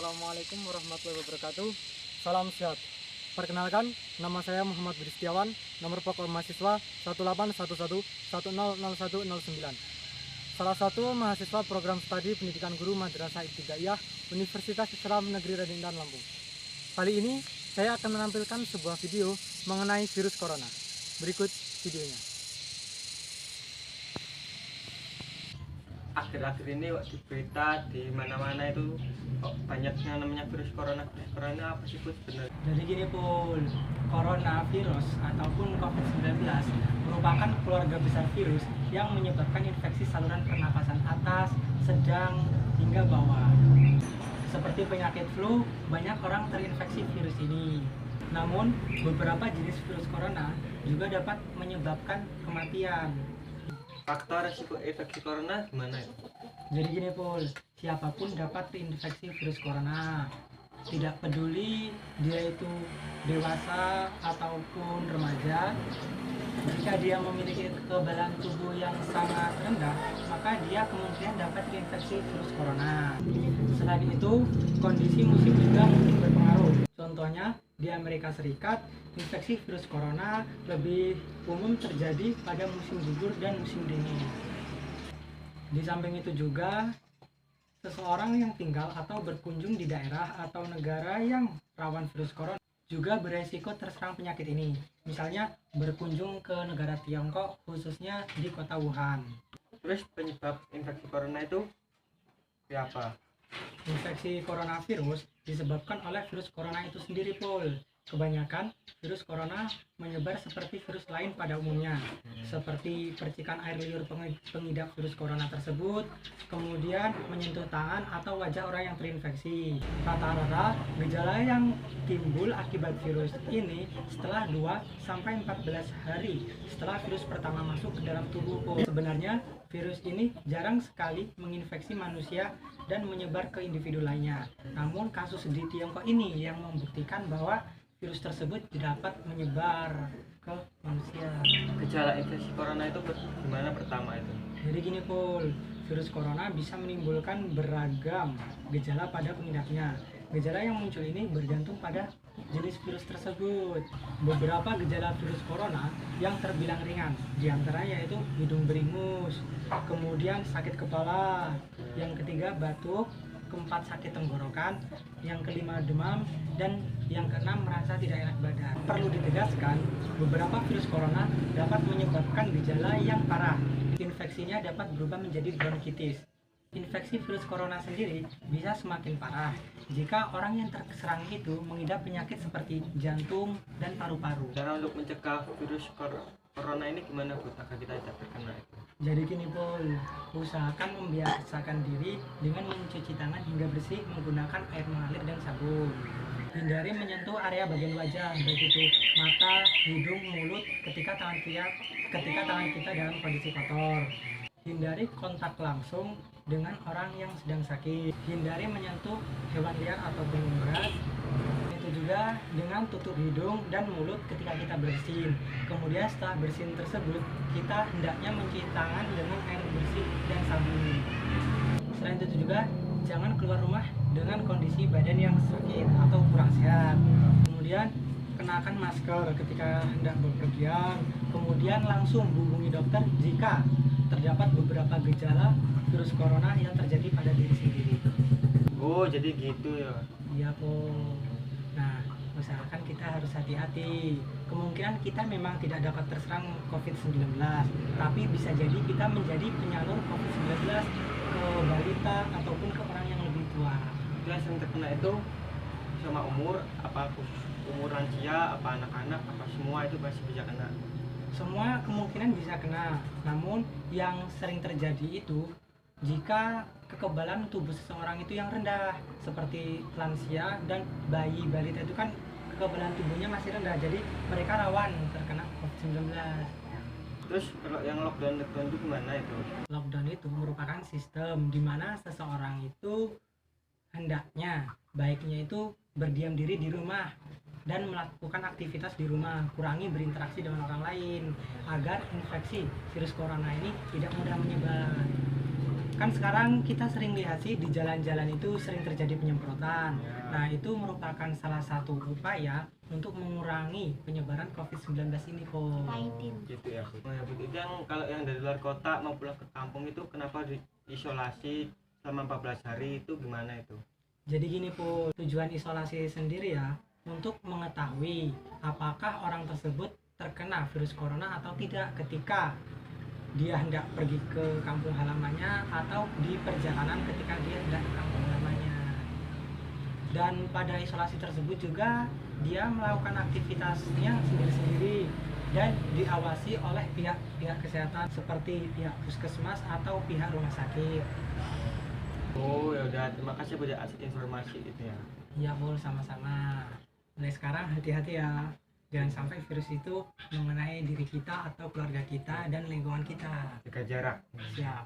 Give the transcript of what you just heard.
Assalamualaikum warahmatullahi wabarakatuh. Salam sehat. Perkenalkan, nama saya Muhammad Budi Setiawan, nomor pokok mahasiswa 18111000109. Salah satu mahasiswa program studi pendidikan guru Madrasah Ibtidaiyah Universitas Islam Negeri Rading Dan Lampung. Kali ini saya akan menampilkan sebuah video mengenai virus corona. Berikut videonya. Akhir-akhir ini di berita di mana-mana itu kok banyaknya namanya virus corona apa sih Put sebenarnya? Jadi gini Pul, coronavirus ataupun COVID-19 merupakan keluarga besar virus yang menyebabkan infeksi saluran pernapasan atas, sedang, hingga bawah. Seperti penyakit flu, banyak orang terinfeksi virus ini. Namun, beberapa jenis virus corona juga dapat menyebabkan kematian. Faktor resiko infeksi corona gimana ya? Jadi gini Pul, siapapun dapat terinfeksi virus corona. Tidak peduli dia itu dewasa ataupun remaja. Jika dia memiliki kekebalan tubuh yang sangat rendah, maka dia kemungkinan dapat terinfeksi virus corona. Selain itu, kondisi musim juga mungkin berpengaruh. Contohnya, di Amerika Serikat, infeksi virus corona lebih umum terjadi pada musim gugur dan musim dingin. Di samping itu juga, seseorang yang tinggal atau berkunjung di daerah atau negara yang rawan virus corona juga beresiko terserang penyakit ini. Misalnya, berkunjung ke negara Tiongkok, khususnya di kota Wuhan. Terus penyebab infeksi corona itu apa? Infeksi coronavirus disebabkan oleh virus corona itu sendiri, Pul. Kebanyakan virus corona menyebar seperti virus lain pada umumnya, seperti percikan air liur pengidap virus corona tersebut, kemudian menyentuh tangan atau wajah orang yang terinfeksi. Rata-rata gejala yang timbul akibat virus ini setelah 2-14 hari setelah virus pertama masuk ke dalam tubuh. Sebenarnya virus ini jarang sekali menginfeksi manusia dan menyebar ke individu lainnya. Namun kasus di Tiongkok ini yang membuktikan bahwa virus tersebut dapat menyebar ke manusia. Gejala infeksi corona itu gimana pertama itu? Jadi gini Pul, virus corona bisa menimbulkan beragam gejala pada pengidapnya. Gejala yang muncul ini bergantung pada jenis virus tersebut. Beberapa gejala virus corona yang terbilang ringan, diantaranya yaitu hidung beringus, kemudian sakit kepala, yang ketiga batuk, keempat sakit tenggorokan, yang kelima demam, dan yang keenam merasa tidak enak badan. Perlu ditegaskan, beberapa virus corona dapat menyebabkan gejala yang parah. Infeksinya dapat berubah menjadi bronkitis. Infeksi virus corona sendiri bisa semakin parah jika orang yang terserang itu mengidap penyakit seperti jantung dan paru-paru. Cara untuk mencegah virus corona ini gimana Put agar kita tidak terkena itu? Jadi gini Pul, usahakan membiasakan diri dengan mencuci tangan hingga bersih menggunakan air mengalir dan sabun. Hindari menyentuh area bagian wajah, baik itu mata, hidung, mulut ketika tangan kita dalam kondisi kotor. Hindari kontak langsung dengan orang yang sedang sakit. Hindari menyentuh hewan liar ataupun unggas. Itu juga dengan tutup hidung dan mulut ketika kita bersin. Kemudian setelah bersin tersebut, kita hendaknya mencuci tangan dengan air bersih dan sabun. Selain itu juga, jangan keluar rumah dengan kondisi badan yang sakit atau kurang sehat. Kemudian kenakan masker ketika hendak bepergian. Kemudian langsung hubungi dokter jika terdapat beberapa gejala virus corona yang terjadi pada diri sendiri. Oh, jadi gitu ya. Iya Po. Nah, usahakan kita harus hati-hati. Kemungkinan kita memang tidak dapat terserang COVID-19, tapi bisa jadi kita menjadi penyalur COVID-19 ke balita ataupun ke orang yang lebih tua. Yang sering terkena itu sama umur, apa khusus umur lansia, apa anak-anak, apa semua itu masih bisa kena? Semua kemungkinan bisa kena, namun yang sering terjadi itu jika kekebalan tubuh seseorang itu yang rendah, seperti lansia dan bayi balita itu kan kekebalan tubuhnya masih rendah, jadi mereka rawan terkena COVID-19. Terus kalau yang lockdown itu gimana itu? Lockdown itu merupakan sistem di mana seseorang itu hendaknya baiknya itu berdiam diri di rumah dan melakukan aktivitas di rumah, kurangi berinteraksi dengan orang lain agar infeksi virus corona ini tidak mudah menyebar. Kan sekarang kita sering lihat sih di jalan-jalan itu sering terjadi penyemprotan. Ya. Nah, itu merupakan salah satu upaya untuk mengurangi penyebaran COVID-19 ini kok. Gitu ya Bu. Oh ya Bu, itu yang kalau yang dari luar kota mau pulang ke kampung itu kenapa diisolasi selama 14 hari itu gimana itu? Jadi gini Po, tujuan isolasi sendiri ya untuk mengetahui apakah orang tersebut terkena virus corona atau tidak ketika dia hendak pergi ke kampung halamannya atau di perjalanan ketika dia hendak ke kampung halamannya. Dan pada isolasi tersebut juga dia melakukan aktivitasnya sendiri-sendiri dan diawasi oleh pihak kesehatan seperti pihak puskesmas atau pihak rumah sakit. Oh ya udah, terima kasih Bu atas informasi itu ya. Iya Pul, sama-sama. Mulai sekarang hati-hati ya. Jangan sampai virus itu mengenai diri kita atau keluarga kita dan lingkungan kita. Jaga jarak. Siap.